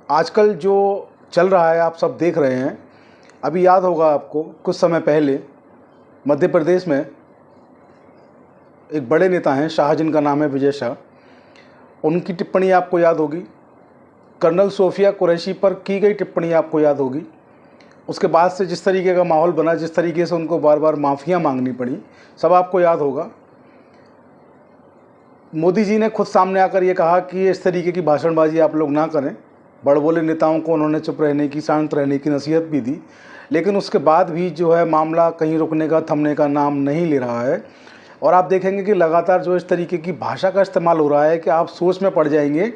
आजकल जो चल रहा है आप सब देख रहे हैं। अभी याद होगा आपको, कुछ समय पहले मध्य प्रदेश में एक बड़े नेता हैं शाह, जिनका नाम है विजय शाह। उनकी टिप्पणी आपको याद होगी। कर्नल सोफिया कुरैशी पर की गई टिप्पणी आपको याद होगी। उसके बाद से जिस तरीके का माहौल बना, जिस तरीके से उनको बार बार माफ़ियाँ मांगनी पड़ी, सब आपको याद होगा। मोदी जी ने खुद सामने आकर ये कहा कि इस तरीके की भाषणबाजी आप लोग ना करें। बड़बोले नेताओं को उन्होंने चुप रहने की, शांत रहने की नसीहत भी दी, लेकिन उसके बाद भी जो है मामला कहीं रुकने का, थमने का नाम नहीं ले रहा है। और आप देखेंगे कि लगातार जो इस तरीके की भाषा का इस्तेमाल हो रहा है कि आप सोच में पड़ जाएंगे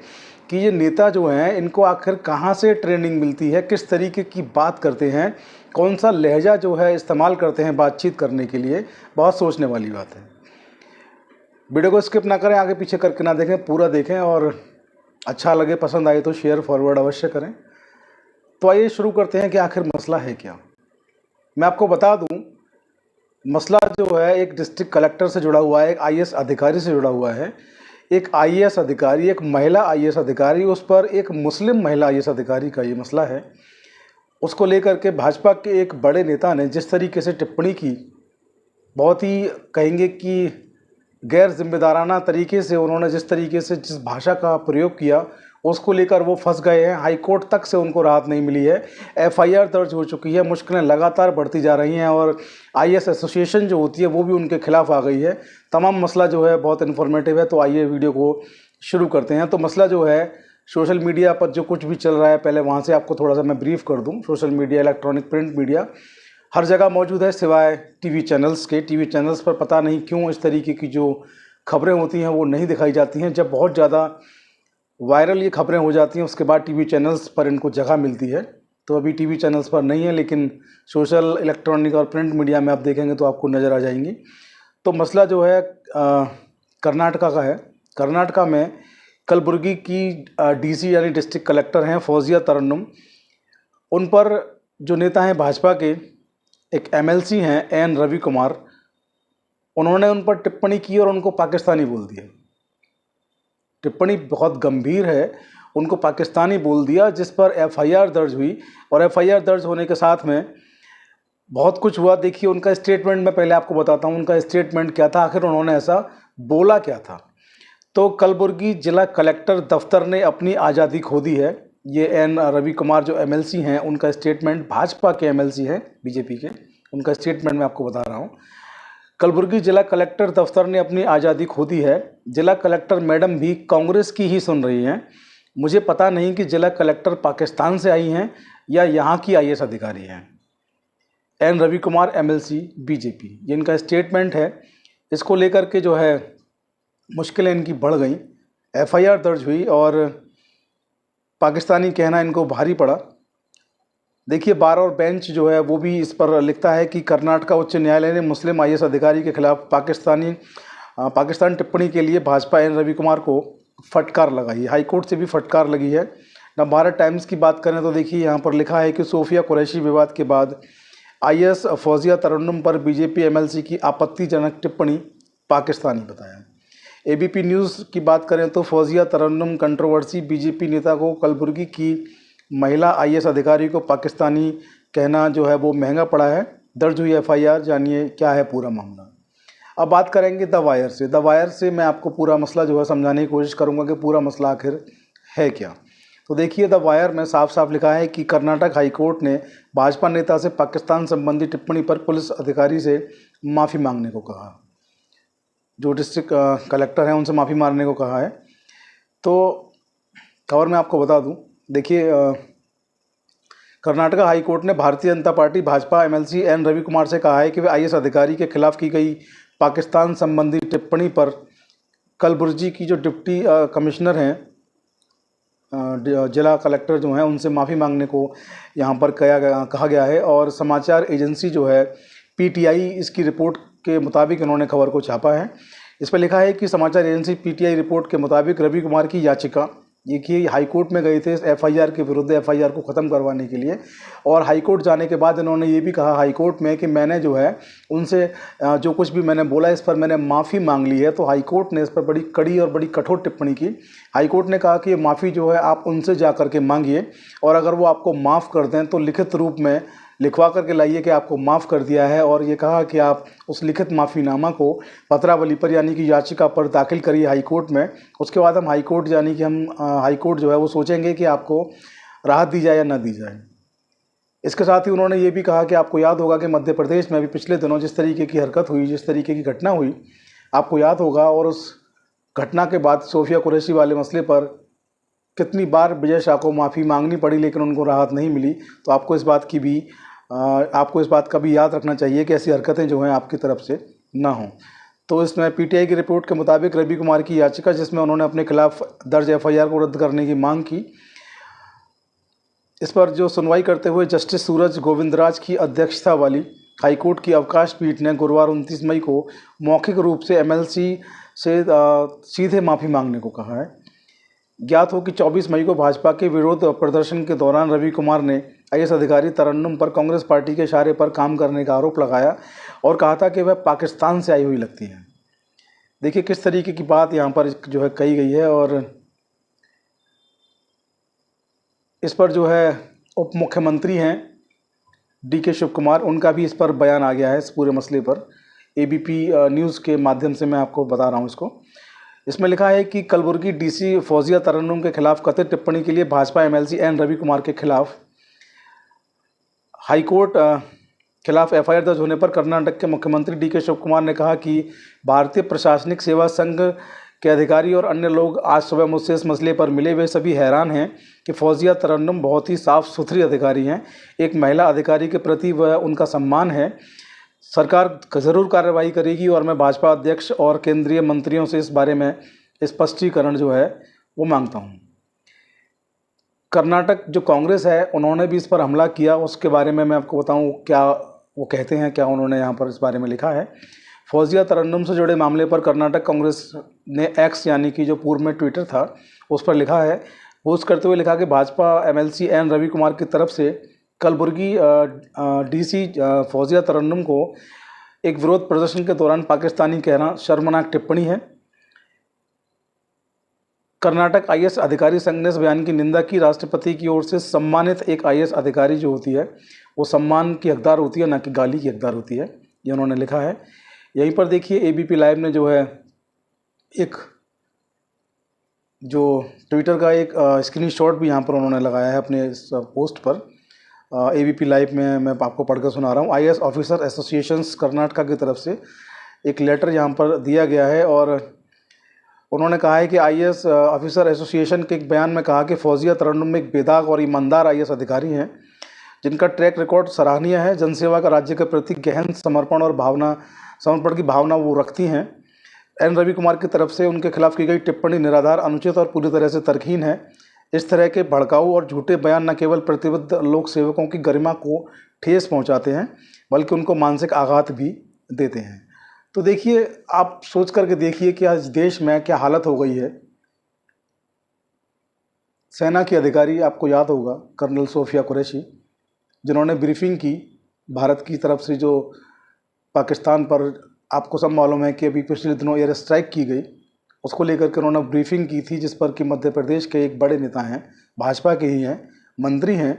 कि ये नेता जो हैं, इनको आखिर कहाँ से ट्रेनिंग मिलती है, किस तरीके की बात करते हैं, कौन सा लहजा जो है इस्तेमाल करते हैं बातचीत करने के लिए। बहुत सोचने वाली बात है। वीडियो को स्किप ना करें, आगे पीछे करके ना देखें, पूरा देखें और अच्छा लगे, पसंद आए तो शेयर फॉरवर्ड अवश्य करें। तो आइए शुरू करते हैं कि आखिर मसला है क्या। मैं आपको बता दूं, मसला जो है एक डिस्ट्रिक्ट कलेक्टर से जुड़ा हुआ है, एक आईएएस अधिकारी से जुड़ा हुआ है। एक आईएएस अधिकारी, एक महिला आईएएस अधिकारी, उस पर एक मुस्लिम महिला आईएएस अधिकारी का ये मसला है। उसको लेकर के भाजपा के एक बड़े नेता ने जिस तरीके से टिप्पणी की, बहुत ही कहेंगे कि गैर जिम्मेदाराना तरीके से उन्होंने जिस तरीके से जिस भाषा का प्रयोग किया, उसको लेकर वो फंस गए हैं। हाई कोर्ट तक से उनको राहत नहीं मिली है। एफआईआर दर्ज हो चुकी है। मुश्किलें लगातार बढ़ती जा रही हैं और आईएएस एसोसिएशन जो होती है वो भी उनके खिलाफ आ गई है। तमाम मसला जो है बहुत इन्फॉर्मेटिव है। तो आइए वीडियो को शुरू करते हैं। तो मसला जो है, सोशल मीडिया पर जो कुछ भी चल रहा है, पहले वहाँ से आपको थोड़ा सा मैं ब्रीफ कर दूँ। Social media, electronic print media हर जगह मौजूद है सिवाय टीवी चैनल्स के। टीवी चैनल्स पर पता नहीं क्यों इस तरीके की जो खबरें होती हैं वो नहीं दिखाई जाती हैं। जब बहुत ज़्यादा वायरल ये खबरें हो जाती हैं, उसके बाद टीवी चैनल्स पर इनको जगह मिलती है। तो अभी टीवी चैनल्स पर नहीं है, लेकिन सोशल, इलेक्ट्रॉनिक और प्रिंट मीडिया में आप देखेंगे तो आपको नज़र आ जाएंगी। तो मसला जो है कर्नाटका का है। कर्नाटका में कलबुर्गी की डीसी यानी डिस्ट्रिक्ट कलेक्टर हैं फौजिया तरन्नुम। उन पर जो नेता हैं भाजपा के, एक एमएलसी हैं एन रवि कुमार, उन्होंने उन पर टिप्पणी की और उनको पाकिस्तानी बोल दिया। टिप्पणी बहुत गंभीर है, उनको पाकिस्तानी बोल दिया, जिस पर एफआईआर दर्ज हुई। और एफआईआर दर्ज होने के साथ में बहुत कुछ हुआ। देखिए उनका स्टेटमेंट मैं पहले आपको बताता हूँ, उनका स्टेटमेंट क्या था, आखिर उन्होंने ऐसा बोला क्या था। तो कलबुर्गी जिला कलेक्टर दफ्तर ने अपनी आज़ादी खो दी है। ये एन रवि कुमार जो एमएलसी हैं, उनका स्टेटमेंट, भाजपा के एमएलसी हैं बीजेपी के, उनका स्टेटमेंट मैं आपको बता रहा हूँ। कलबुर्गी जिला कलेक्टर दफ्तर ने अपनी आज़ादी खो दी है। जिला कलेक्टर मैडम भी कांग्रेस की ही सुन रही हैं। मुझे पता नहीं कि जिला कलेक्टर पाकिस्तान से आई हैं या यहाँ की आईएएस अधिकारी हैं। N Ravi Kumar MLC BJP, ये इनका स्टेटमेंट है। इसको लेकर के जो है मुश्किलें इनकी बढ़ गई। एफआईआर दर्ज हुई और पाकिस्तानी कहना इनको भारी पड़ा। देखिए बार और बेंच जो है वो भी इस पर लिखता है कि कर्नाटका उच्च न्यायालय ने मुस्लिम आईएएस अधिकारी के खिलाफ पाकिस्तान टिप्पणी के लिए भाजपा एन रवि कुमार को फटकार लगाई। हाई कोर्ट से भी फटकार लगी है। नवभारत टाइम्स की बात करें तो देखिए यहाँ पर लिखा है कि सोफिया कुरैशी विवाद के बाद आईएएस फौजिया तरन्नुम पर बीजेपी एमएलसी की आपत्तिजनक टिप्पणी, पाकिस्तानी बताया। एबीपी न्यूज़ की बात करें तो फौजिया तरन्नुम कंट्रोवर्सी, बीजेपी नेता को कलबुर्गी की महिला आईएएस अधिकारी को पाकिस्तानी कहना जो है वो महंगा पड़ा है। दर्ज हुई एफआईआर, जानिए क्या है पूरा मामला। अब बात करेंगे द वायर से। द वायर से मैं आपको पूरा मसला जो है समझाने की कोशिश करूंगा कि पूरा मसला आखिर है क्या। तो देखिए द वायर में साफ साफ लिखा है कि कर्नाटक हाईकोर्ट ने भाजपा नेता से पाकिस्तान संबंधी टिप्पणी पर पुलिस अधिकारी से माफ़ी मांगने को कहा। जो डिस्ट्रिक्ट कलेक्टर हैं उनसे माफ़ी मांगने को कहा है। तो खबर मैं आपको बता दूं, देखिए कर्नाटका हाई कोर्ट ने Bharatiya Janata Party Bhajpa MLC N Ravi Kumar से कहा है कि वे आईएएस अधिकारी के खिलाफ की गई पाकिस्तान संबंधी टिप्पणी पर कलबुर्गी की जो डिप्टी कमिश्नर हैं, जिला कलेक्टर जो हैं, उनसे माफ़ी मांगने को यहाँ पर कहा गया है। और समाचार एजेंसी जो है पीटीआई, इसकी रिपोर्ट के मुताबिक इन्होंने खबर को छापा है। इस पर लिखा है कि समाचार एजेंसी पीटीआई रिपोर्ट के मुताबिक रवि कुमार की याचिका ये कि हाई कोर्ट में गए थे एफआईआर के विरुद्ध, एफआईआर को ख़त्म करवाने के लिए। और हाई कोर्ट जाने के बाद इन्होंने ये भी कहा हाई कोर्ट में कि मैंने जो है उनसे जो कुछ भी मैंने बोला इस पर मैंने माफ़ी मांग ली है। तो हाई कोर्ट ने इस पर बड़ी कड़ी और बड़ी कठोर टिप्पणी की। हाई कोर्ट ने कहा कि ये माफ़ी जो है आप उनसे जा कर के मांगिए, और अगर वो आपको माफ़ कर दें तो लिखित रूप में लिखवा करके लाइए कि आपको माफ़ कर दिया है। और ये कहा कि आप उस लिखित माफ़ीनामा को पत्रावली पर यानी कि याचिका पर दाखिल करिए हाई कोर्ट में। उसके बाद हम हाई कोर्ट यानी कि हम हाई कोर्ट जो है वो सोचेंगे कि आपको राहत दी जाए या ना दी जाए। इसके साथ ही उन्होंने ये भी कहा कि आपको याद होगा कि मध्य प्रदेश में अभी पिछले दिनों जिस तरीके की हरकत हुई, जिस तरीके की घटना हुई, आपको याद होगा। और उस घटना के बाद सोफिया कुरैशी वाले मसले पर कितनी बार विजय शाह को माफ़ी मांगनी पड़ी, लेकिन उनको राहत नहीं मिली। तो आपको इस बात का भी याद रखना चाहिए कि ऐसी हरकतें जो हैं आपकी तरफ से ना हों। तो इसमें पीटीआई की रिपोर्ट के मुताबिक रवि कुमार की याचिका, जिसमें उन्होंने अपने खिलाफ दर्ज एफआईआर को रद्द करने की मांग की, इस पर जो सुनवाई करते हुए जस्टिस सूरज गोविंदराज की अध्यक्षता वाली हाईकोर्ट की अवकाश पीठ ने गुरुवार 29 मई को मौखिक रूप से एमएलसी से सीधे माफ़ी मांगने को कहा है। ज्ञात हो कि 24 मई को भाजपा के विरोध प्रदर्शन के दौरान रवि कुमार ने आईएएस अधिकारी तरन्नुम पर कांग्रेस पार्टी के इशारे पर काम करने का आरोप लगाया और कहा था कि वह पाकिस्तान से आई हुई लगती हैं। देखिए किस तरीके की बात यहाँ पर जो है कही गई है। और इस पर जो है उप मुख्यमंत्री हैं डीके शिव कुमार, उनका भी इस पर बयान आ गया है इस पूरे मसले पर। एबीपी न्यूज़ के माध्यम से मैं आपको बता रहा हूँ इसको। इसमें लिखा है कि कलबुर्गी डीसी फौजिया तरन्नुम के खिलाफ कथित टिप्पणी के लिए भाजपा एमएलसी एन रवि कुमार के खिलाफ हाईकोर्ट खिलाफ एफआईआर दर्ज होने पर कर्नाटक के मुख्यमंत्री डीके शिव कुमार ने कहा कि भारतीय प्रशासनिक सेवा संघ के अधिकारी और अन्य लोग आज सुबह मुझसे इस मसले पर मिले। वे सभी हैरान हैं कि फौजिया तरन्नुम बहुत ही साफ़ सुथरी अधिकारी हैं। एक महिला अधिकारी के प्रति वह उनका सम्मान है। सरकार ज़रूर कार्रवाई करेगी और मैं भाजपा अध्यक्ष और केंद्रीय मंत्रियों से इस बारे में स्पष्टीकरण जो है वो मांगता हूँ। कर्नाटक जो कांग्रेस है उन्होंने भी इस पर हमला किया, उसके बारे में मैं आपको बताऊँ क्या वो कहते हैं, क्या उन्होंने यहाँ पर इस बारे में लिखा है। फौजिया तरन्नुम से जुड़े मामले पर कर्नाटक कांग्रेस ने एक्स यानी कि जो पूर्व में ट्विटर था उस पर लिखा है, पोस्ट करते हुए लिखा कि भाजपा एमएलसी एन रवि कुमार की तरफ से कलबुर्गी डीसी फौजिया तरन्नुम को एक विरोध प्रदर्शन के दौरान पाकिस्तानी कहना शर्मनाक टिप्पणी है। कर्नाटक आईएएस अधिकारी संघ ने इस बयान की निंदा की। राष्ट्रपति की ओर से सम्मानित एक आईएएस अधिकारी जो होती है वो सम्मान की हकदार होती है, ना कि गाली की हकदार होती है, ये उन्होंने लिखा है। यहीं पर देखिए एबीपी लाइव ने जो है एक जो ट्विटर का एक स्क्रीनशॉट भी यहाँ पर उन्होंने लगाया है अपने इस पोस्ट पर। एबीपी लाइव में मैं आपको पढ़कर सुना रहा हूँ। आईएएस ऑफिसर एसोसिएशंस कर्नाटका की तरफ से एक लेटर यहाँ पर दिया गया है और उन्होंने कहा है कि आईएएस ऑफिसर एसोसिएशन के एक बयान में कहा कि फौजिया तरन्नुम एक बेदाग और ईमानदार आईएएस अधिकारी हैं जिनका ट्रैक रिकॉर्ड सराहनीय है। जनसेवा का राज्य के प्रति गहन समर्पण की भावना वो रखती हैं। एन रवि कुमार की तरफ से उनके खिलाफ की गई टिप्पणी निराधार, अनुचित और पूरी तरह से तर्कहीन है। इस तरह के भड़काऊ और झूठे बयान न केवल प्रतिबद्ध लोक सेवकों की गरिमा को ठेस पहुंचाते हैं बल्कि उनको मानसिक आघात भी देते हैं। तो देखिए आप सोच करके देखिए कि आज देश में क्या हालत हो गई है। सेना की अधिकारी, आपको याद होगा कर्नल सोफिया कुरैशी, जिन्होंने ब्रीफिंग की भारत की तरफ से जो पाकिस्तान पर, आपको सब मालूम है कि अभी पिछले दिनों एयर स्ट्राइक की गई, उसको लेकर के उन्होंने ब्रीफिंग की थी जिस पर कि मध्य प्रदेश के एक बड़े नेता हैं, भाजपा के ही हैं, मंत्री हैं,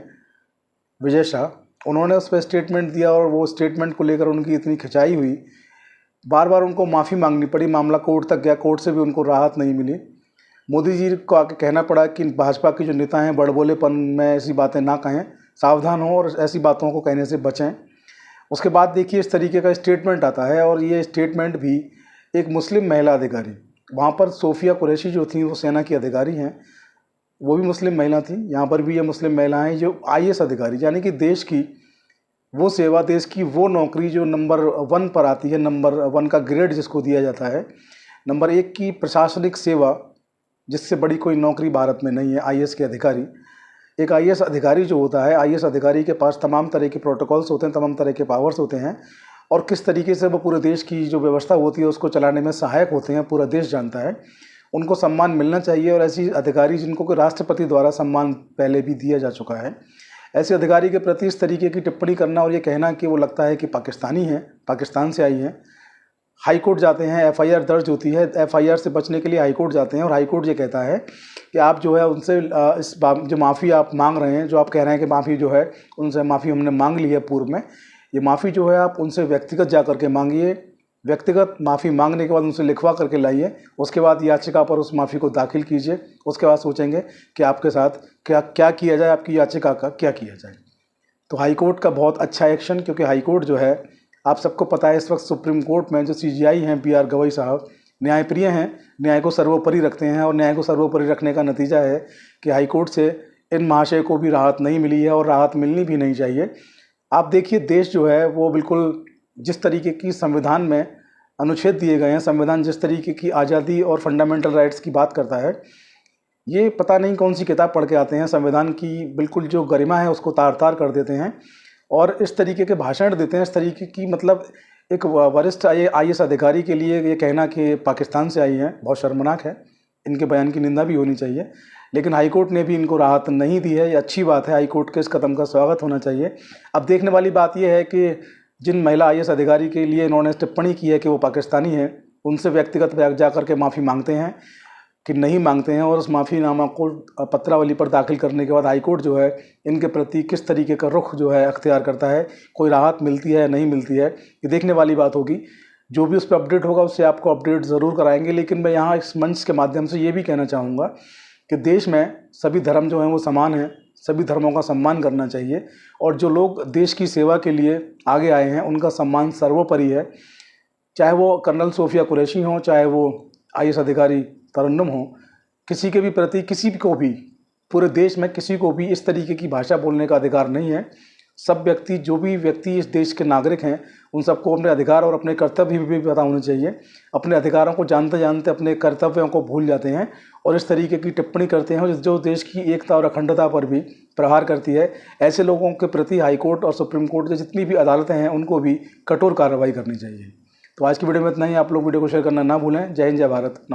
विजय शाह, उन्होंने उस पर स्टेटमेंट दिया और वो स्टेटमेंट को लेकर उनकी इतनी खिंचाई हुई, बार बार उनको माफ़ी मांगनी पड़ी, मामला कोर्ट तक गया, कोर्ट से भी उनको राहत नहीं मिली। मोदी जी को आके कहना पड़ा कि भाजपा के जो नेता हैं बड़बोलेपन में ऐसी बातें ना कहें, सावधान हों और ऐसी बातों को कहने से बचें। उसके बाद देखिए इस तरीके का स्टेटमेंट आता है और ये स्टेटमेंट भी एक मुस्लिम महिला अधिकारी, वहाँ पर सोफिया कुरैशी जो थी वो सेना की अधिकारी हैं, वो भी मुस्लिम महिला थी। यहाँ पर भी ये मुस्लिम महिलाएं जो आईएएस अधिकारी यानी कि देश की वो सेवा, देश की वो नौकरी जो नंबर 1 पर आती है, नंबर 1 का ग्रेड जिसको दिया जाता है, नंबर 1 की प्रशासनिक सेवा, जिससे बड़ी कोई नौकरी भारत में नहीं है, आईएएस के अधिकारी। एक आईएएस अधिकारी जो होता है, आईएएस अधिकारी के पास तमाम तरह के प्रोटोकॉल्स होते हैं, तमाम तरह के पावर्स होते हैं और किस तरीके से वो पूरे देश की जो व्यवस्था होती है उसको चलाने में सहायक होते हैं, पूरा देश जानता है। उनको सम्मान मिलना चाहिए। और ऐसी अधिकारी जिनको कि राष्ट्रपति द्वारा सम्मान पहले भी दिया जा चुका है, ऐसे अधिकारी के प्रति इस तरीके की टिप्पणी करना और ये कहना कि वो लगता है कि पाकिस्तानी है, पाकिस्तान से आई है, हाई कोर्ट जाते हैं, एफआईआर दर्ज होती है, एफआईआर से बचने के लिए हाई कोर्ट जाते हैं और हाई कोर्ट ये कहता है कि आप जो है उनसे जो माफ़ी आप मांग रहे हैं, जो आप कह रहे हैं कि माफ़ी जो है उनसे माफ़ी हमने मांग ली है पूर्व में, ये माफ़ी जो है आप उनसे व्यक्तिगत जा करके मांगिए, व्यक्तिगत माफ़ी मांगने के बाद उनसे लिखवा करके लाइए, उसके बाद याचिका पर उस माफ़ी को दाखिल कीजिए, उसके बाद सोचेंगे कि आपके साथ क्या किया जाए, आपकी याचिका का क्या किया जाए। तो हाई कोर्ट का बहुत अच्छा एक्शन, क्योंकि हाई कोर्ट जो है आप सबको पता है इस वक्त सुप्रीम कोर्ट में जो सीजीआई हैं पीआर गवई साहब न्यायप्रिय हैं, न्याय को सर्वोपरि रखते हैं, और न्याय को सर्वोपरि रखने का नतीजा है कि हाई कोर्ट से इन महाशय को भी राहत नहीं मिली है और राहत मिलनी भी नहीं चाहिए। आप देखिए देश जो है वो बिल्कुल जिस तरीके की संविधान में अनुच्छेद दिए गए हैं, संविधान जिस तरीके की आज़ादी और फंडामेंटल राइट्स की बात करता है, ये पता नहीं कौन सी किताब पढ़ के आते हैं, संविधान की बिल्कुल जो गरिमा है उसको तार तार कर देते हैं और इस तरीके के भाषण देते हैं, इस तरीके की मतलब एक वरिष्ठ आईएएस अधिकारी के लिए ये कहना कि पाकिस्तान से आई हैं बहुत शर्मनाक है। इनके बयान की निंदा भी होनी चाहिए, लेकिन हाईकोर्ट ने भी इनको राहत नहीं दी है। ये अच्छी बात है, हाईकोर्ट के इस कदम का स्वागत होना चाहिए। अब देखने वाली बात यह है कि जिन महिला आईएएस अधिकारी के लिए इन्होंने टिप्पणी की है कि वो पाकिस्तानी है, उनसे व्यक्तिगत जा करके माफ़ी मांगते हैं कि नहीं मांगते हैं, और उस माफ़ीनामा को पत्रावली पर दाखिल करने के बाद हाईकोर्ट जो है इनके प्रति किस तरीके का रुख जो है अख्तियार करता है, कोई राहत मिलती है या नहीं मिलती है, ये देखने वाली बात होगी। जो भी उस पर अपडेट होगा उससे आपको अपडेट ज़रूर कराएंगे। लेकिन मैं यहाँ इस मंच के माध्यम से ये भी कहना चाहूँगा कि देश में सभी धर्म जो हैं वो समान हैं, सभी धर्मों का सम्मान करना चाहिए, और जो लोग देश की सेवा के लिए आगे आए हैं उनका सम्मान सर्वोपरि है। चाहे वो कर्नल सोफिया कुरैशी हों, चाहे वो आईएएस अधिकारी तरन्नुम हो, किसी के भी प्रति किसी को भी पूरे देश में किसी को भी इस तरीके की भाषा बोलने का अधिकार नहीं है। सब व्यक्ति, जो भी व्यक्ति इस देश के नागरिक हैं, उन सबको अपने अधिकार और अपने कर्तव्य भी पता होने चाहिए। अपने अधिकारों को जानते जानते अपने कर्तव्यों को भूल जाते हैं और इस तरीके की टिप्पणी करते हैं जो देश की एकता और अखंडता पर भी प्रहार करती है। ऐसे लोगों के प्रति हाईकोर्ट और सुप्रीम कोर्ट की जितनी भी अदालतें हैं उनको भी कठोर कार्रवाई करनी चाहिए। तो आज की वीडियो में इतना ही। आप लोग वीडियो को शेयर करना ना भूलें। जय हिंद, जय भारत।